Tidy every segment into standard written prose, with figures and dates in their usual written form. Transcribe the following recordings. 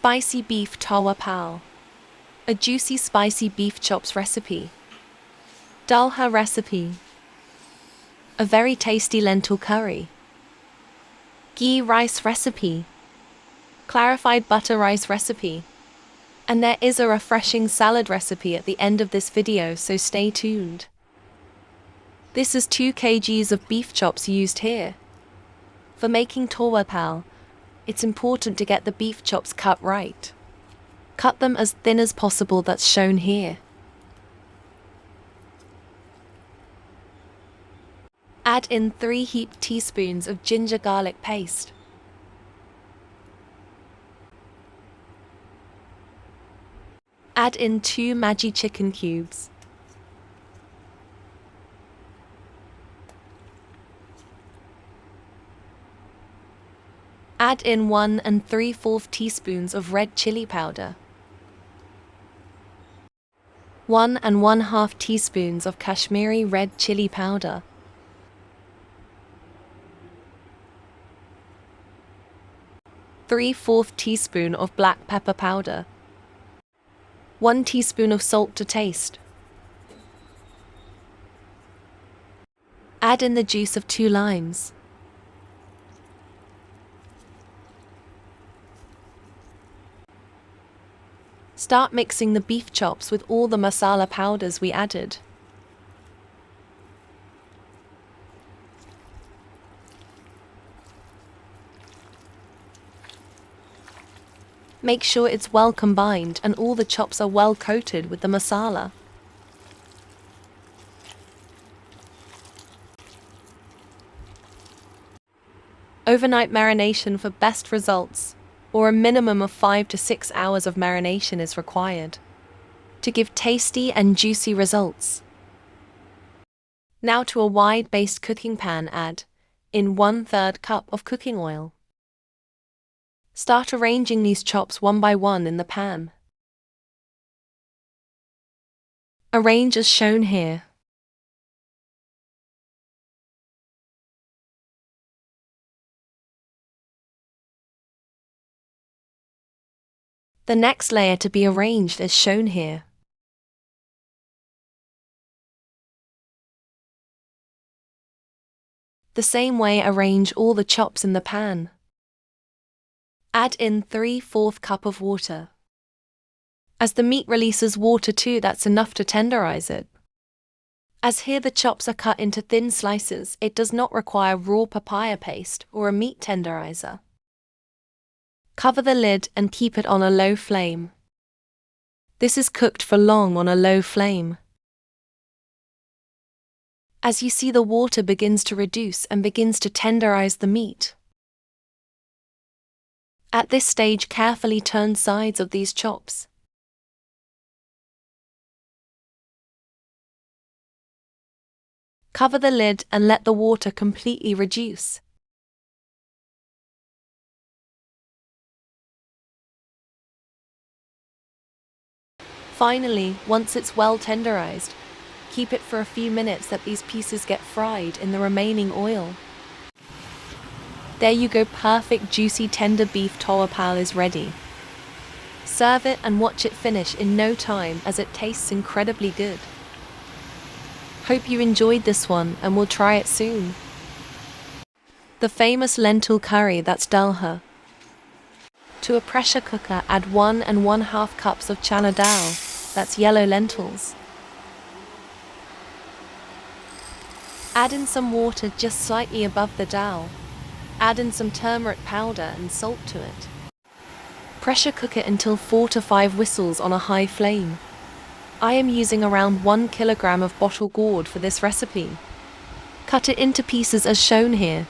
Spicy beef tawa pal. A juicy spicy beef chops recipe. DALCHA recipe. A very tasty lentil curry. GHEE rice recipe. Clarified butter rice recipe. And there is a refreshing salad recipe at the end of this video, so stay tuned. This is 2 kgs of beef chops used here. For making tawa pal, it's important to get the beef chops cut right. Cut them as thin as possible, that's shown here. Add in 3 heaped teaspoons of ginger garlic paste. Add in 2 Maggi chicken cubes. Add in 1 3/4 teaspoons of red chili powder. 1 1/2 teaspoons of Kashmiri red chili powder. 3/4 teaspoon of black pepper powder. 1 teaspoon of salt to taste. Add in the juice of 2 limes. Start mixing the beef chops with all the masala powders we added. Make sure it's well combined and all the chops are well coated with the masala. Overnight marination for best results, or a minimum of 5 to 6 hours of marination is required to give tasty and juicy results. Now to a wide-based cooking pan, add in 1/3 cup of cooking oil. Start arranging these chops one by one in the pan. Arrange as shown here. The next layer to be arranged is shown here. The same way arrange all the chops in the pan. Add in 3/4 cup of water. As the meat releases water too, that's enough to tenderize it. As here the chops are cut into thin slices, it does not require raw papaya paste or a meat tenderizer. Cover the lid and keep it on a low flame. This is cooked for long on a low flame. As you see, the water begins to reduce and begins to tenderize the meat. At this stage, carefully turn sides of these chops. Cover the lid and let the water completely reduce. Finally, once it's well tenderized, keep it for a few minutes that these pieces get fried in the remaining oil. There you go, perfect juicy tender beef tawa pal is ready. Serve it and watch it finish in no time, as it tastes incredibly good. Hope you enjoyed this one and will try it soon. The famous lentil curry, that's DALCHA. To a pressure cooker, add 1 1/2 cups of chana dal, that's yellow lentils. Add in some water just slightly above the dal. Add in some turmeric powder and salt to it. Pressure cook it until 4 to 5 whistles on a high flame. I am using around 1 kilogram of bottle gourd for this recipe. Cut it into pieces as shown here.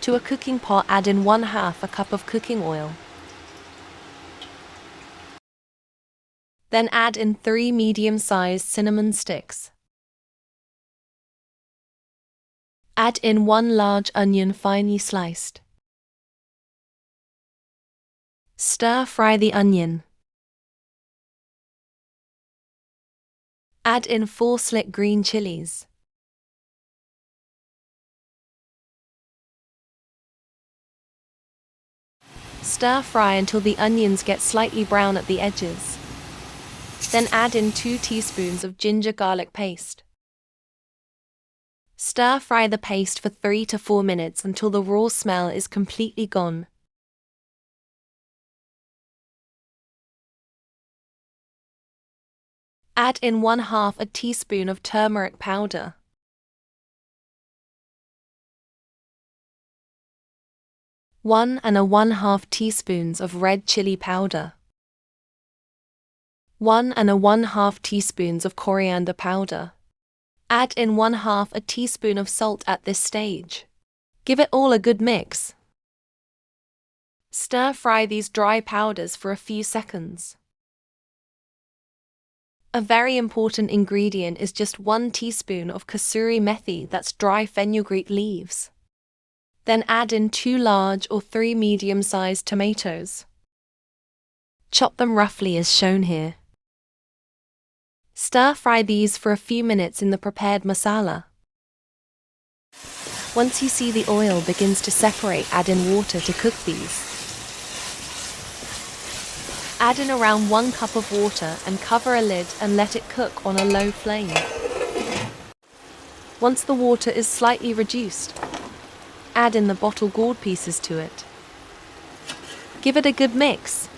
To a cooking pot, add in 1/2 cup of cooking oil. Then add in 3 medium-sized cinnamon sticks. Add in 1 large onion finely sliced. Stir-fry the onion. Add in 4 slick green chilies. Stir fry until the onions get slightly brown at the edges. Then add in 2 teaspoons of ginger garlic paste. Stir fry the paste for 3 to 4 minutes until the raw smell is completely gone. Add in 1/2 a teaspoon of turmeric powder. 1 1/2 teaspoons of red chili powder. 1 1/2 teaspoons of coriander powder. Add in 1/2 a teaspoon of salt at this stage. Give it all a good mix. Stir fry these dry powders for a few seconds. A very important ingredient is just 1 teaspoon of kasuri methi, that's dry fenugreek leaves. Then add in 2 large or 3 medium-sized tomatoes. Chop them roughly as shown here. Stir fry these for a few minutes in the prepared masala. Once you see the oil begins to separate, add in water to cook these. Add in around 1 cup of water and cover a lid and let it cook on a low flame. Once the water is slightly reduced, add in the bottle gourd pieces to it. Give it a good mix.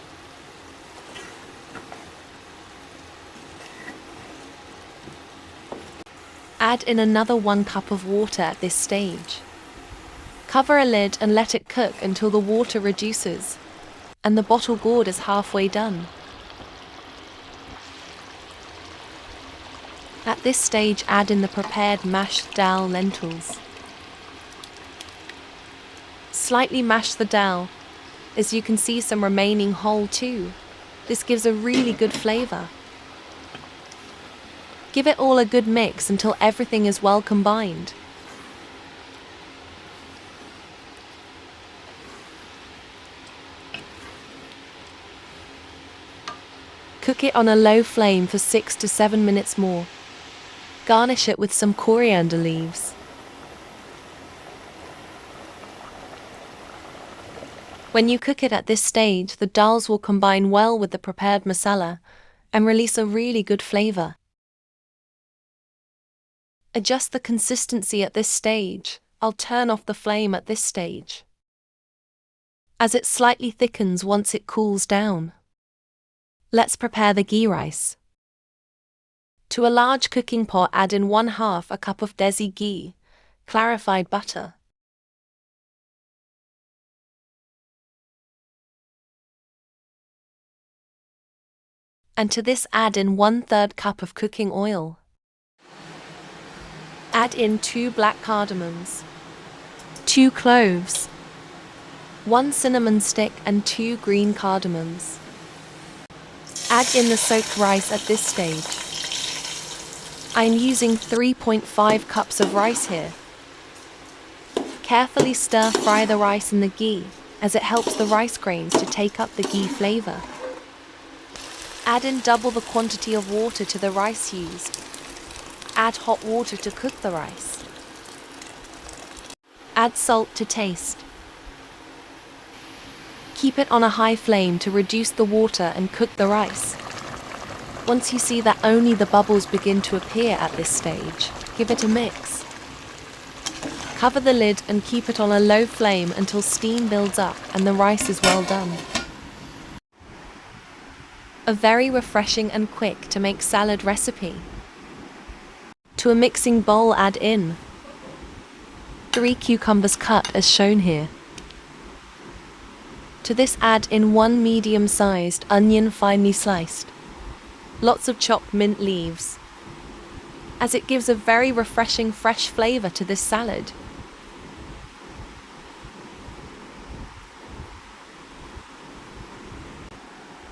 Add in another 1 cup of water at this stage. Cover a lid and let it cook until the water reduces and the bottle gourd is halfway done. At this stage, add in the prepared mashed dal lentils. Slightly mash the dal, as you can see some remaining whole too. This gives a really good flavor. Give it all a good mix until everything is well combined. Cook it on a low flame for 6 to 7 minutes more. Garnish it with some coriander leaves. When you cook it at this stage, the dals will combine well with the prepared masala and release a really good flavor. Adjust the consistency at this stage. I'll turn off the flame at this stage, as it slightly thickens once it cools down. Let's prepare the ghee rice. To a large cooking pot, add in 1/2 a cup of desi ghee, clarified butter. And to this add in 1/3 cup of cooking oil. Add in 2 black cardamoms, 2 cloves, 1 cinnamon stick and 2 green cardamoms. Add in the soaked rice at this stage. I'm using 3.5 cups of rice here. Carefully stir fry the rice in the ghee, as it helps the rice grains to take up the ghee flavor. Add in double the quantity of water to the rice used. Add hot water to cook the rice. Add salt to taste. Keep it on a high flame to reduce the water and cook the rice. Once you see that only the bubbles begin to appear at this stage, give it a mix. Cover the lid and keep it on a low flame until steam builds up and the rice is well done. A very refreshing and quick to make salad recipe. To a mixing bowl, add in 3 cucumbers cut as shown here. To this add in 1 medium-sized onion finely sliced. Lots of chopped mint leaves, as it gives a very refreshing fresh flavor to this salad.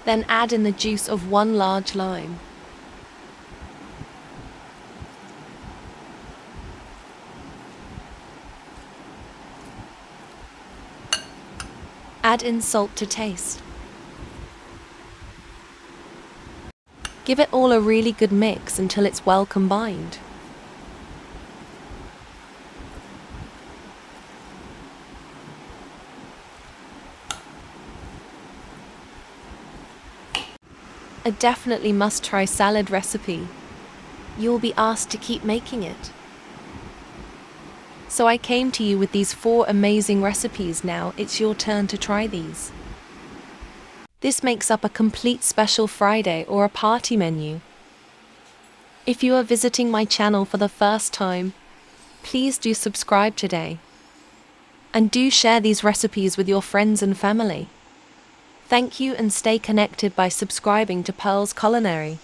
Then add in the juice of 1 large lime. Add in salt to taste. Give it all a really good mix until it's well combined. A definitely must-try salad recipe. You will be asked to keep making it. So I came to you with these 4 amazing recipes. Now it's your turn to try these. This makes up a complete special Friday or a party menu. If you are visiting my channel for the first time, please do subscribe today. And do share these recipes with your friends and family. Thank you, and stay connected by subscribing to Pearl's Culinary.